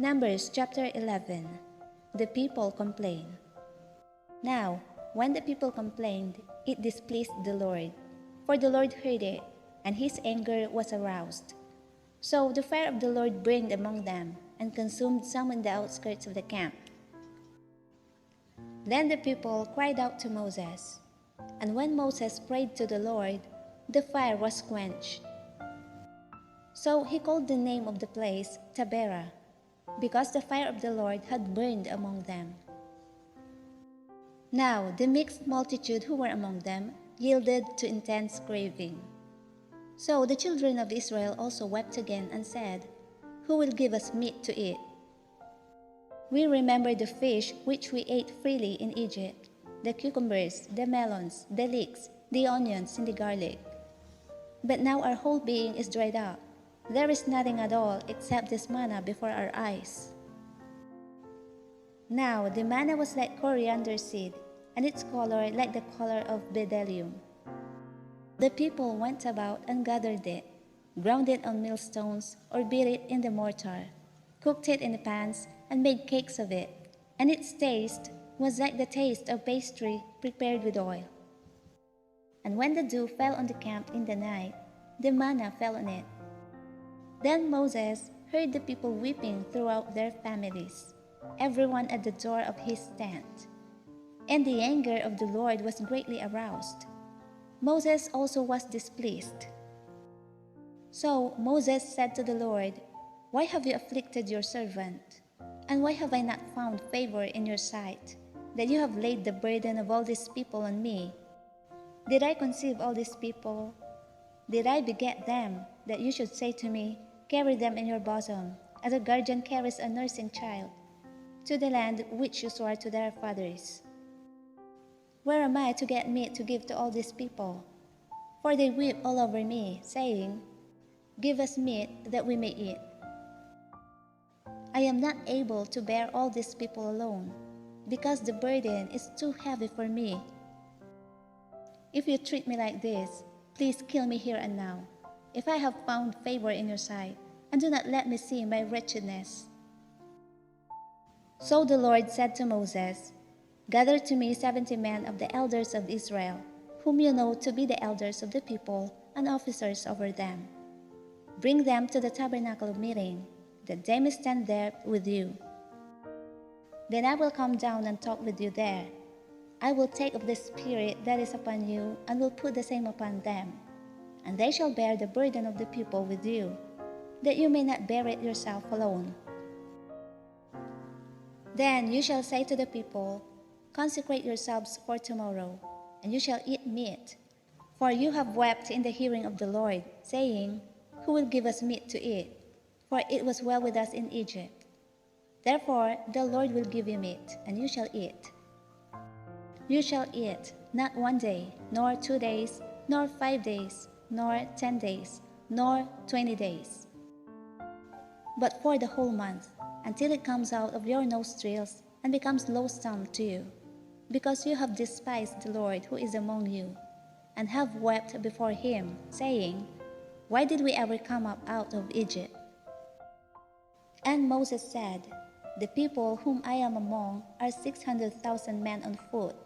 Numbers chapter 11. The people complain. Now, when the people complained, it displeased the Lord, for the Lord heard it, and his anger was aroused. So the fire of the Lord burned among them, and consumed some in the outskirts of the camp. Then the people cried out to Moses, and when Moses prayed to the Lord, the fire was quenched. So he called the name of the place Tabernacle, because the fire of the Lord had burned among them. Now the mixed multitude who were among them yielded to intense craving. So the children of Israel also wept again and said, "Who will give us meat to eat? We remember the fish which we ate freely in Egypt, the cucumbers, the melons, the leeks, the onions, and the garlic. But now our whole being is dried up. There is nothing at all except this manna before our eyes." Now the manna was like coriander seed, and its color like the color of bdellium. The people went about and gathered it, ground it on millstones, or beat it in the mortar, cooked it in the pans, and made cakes of it, and its taste was like the taste of pastry prepared with oil. And when the dew fell on the camp in the night, the manna fell on it. Then Moses heard the people weeping throughout their families, everyone at the door of his tent. And the anger of the Lord was greatly aroused. Moses also was displeased. So Moses said to the Lord, "Why have you afflicted your servant? And why have I not found favor in your sight, that you have laid the burden of all these people on me? Did I conceive all these people? Did I beget them, that you should say to me, 'Carry them in your bosom, as a guardian carries a nursing child, to the land which you swore to their fathers'? Where am I to get meat to give to all these people? For they weep all over me, saying, 'Give us meat that we may eat.' I am not able to bear all these people alone, because the burden is too heavy for me. If you treat me like this, please kill me here and now, if I have found favor in your sight, and do not let me see my wretchedness." So the Lord said to Moses, "Gather to me 70 men of the elders of Israel, whom you know to be the elders of the people and officers over them. Bring them to the tabernacle of meeting, that they may stand there with you. Then I will come down and talk with you there. I will take of the Spirit that is upon you and will put the same upon them, and they shall bear the burden of the people with you, that you may not bear it yourself alone. Then you shall say to the people, 'Consecrate yourselves for tomorrow, and you shall eat meat. For you have wept in the hearing of the Lord, saying, Who will give us meat to eat? For it was well with us in Egypt. Therefore the Lord will give you meat, and you shall eat. You shall eat, not 1 day, nor 2 days, nor 5 days, nor 10 days, nor 20 days, but for the whole month, until it comes out of your nostrils and becomes loathsome to you, because you have despised the Lord who is among you, and have wept before him, saying, Why did we ever come up out of Egypt?" And Moses said, "The people whom I am among are 600,000 men on foot.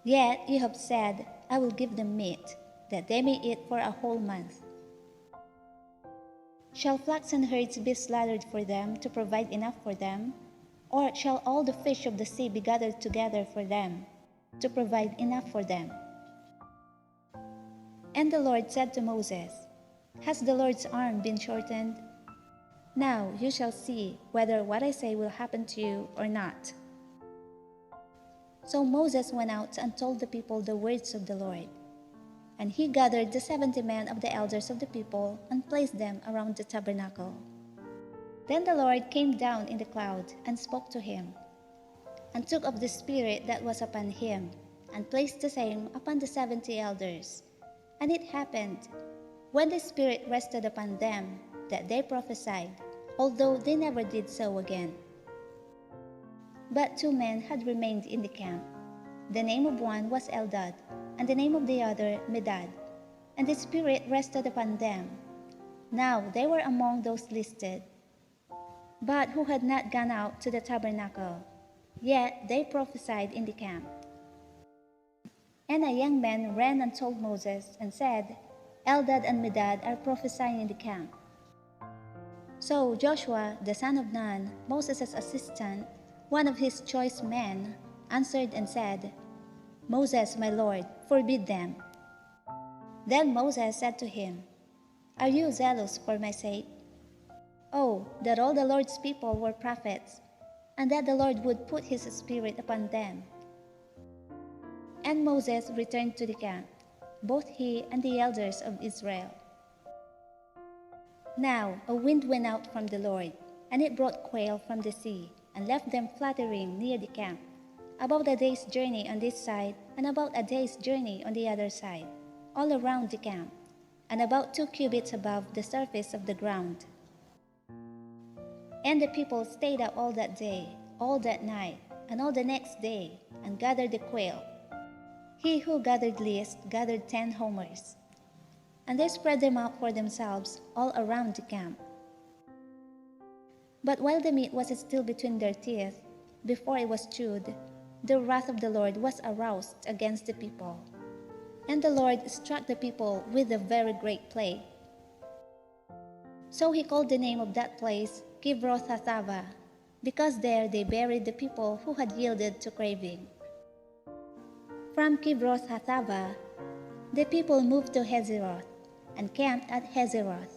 Yet you have said, I will give them meat, that they may eat for a whole month. Shall flocks and herds be slaughtered for them to provide enough for them? Or shall all the fish of the sea be gathered together for them, to provide enough for them?" And the Lord said to Moses, "Has the Lord's arm been shortened? Now you shall see whether what I say will happen to you or not." So Moses went out and told the people the words of the Lord. And he gathered the 70 men of the elders of the people and placed them around the tabernacle. Then the Lord came down in the cloud and spoke to him, and took of the Spirit that was upon him, and placed the same upon the 70 elders. And it happened, when the Spirit rested upon them, that they prophesied, although they never did so again. But 2 men had remained in the camp. The name of one was Eldad, and the name of the other Medad, and the Spirit rested upon them. Now they were among those listed. but who had not gone out to the tabernacle. Yet they prophesied in the camp. And a young man ran and told Moses and said, Eldad and Medad are prophesying in the camp. So Joshua, the son of Nun, Moses' assistant, one of his choice men, answered and said, Moses, my Lord, forbid them. Then Moses said to him, Are you zealous for my sake? Oh, that all the Lord's people were prophets, and that the Lord would put his spirit upon them. And Moses returned to the camp, both he and the elders of Israel. Now a wind went out from the Lord, and it brought quail from the sea, and left them fluttering near the camp, about a day's journey on this side, and about a day's journey on the other side, all around the camp, and about 2 cubits above the surface of the ground. And the people stayed up all that day, all that night, and all the next day, and gathered the quail. He who gathered least gathered 10 homers. And they spread them out for themselves all around the camp. But while the meat was still between their teeth, before it was chewed, the wrath of the Lord was aroused against the people. And the Lord struck the people with a very great plague. So he called the name of that place Kibroth Hattaavah, because there they buried the people who had yielded to craving. From Kibroth Hattaavah, the people moved to Hazeroth, and camped at Hazeroth.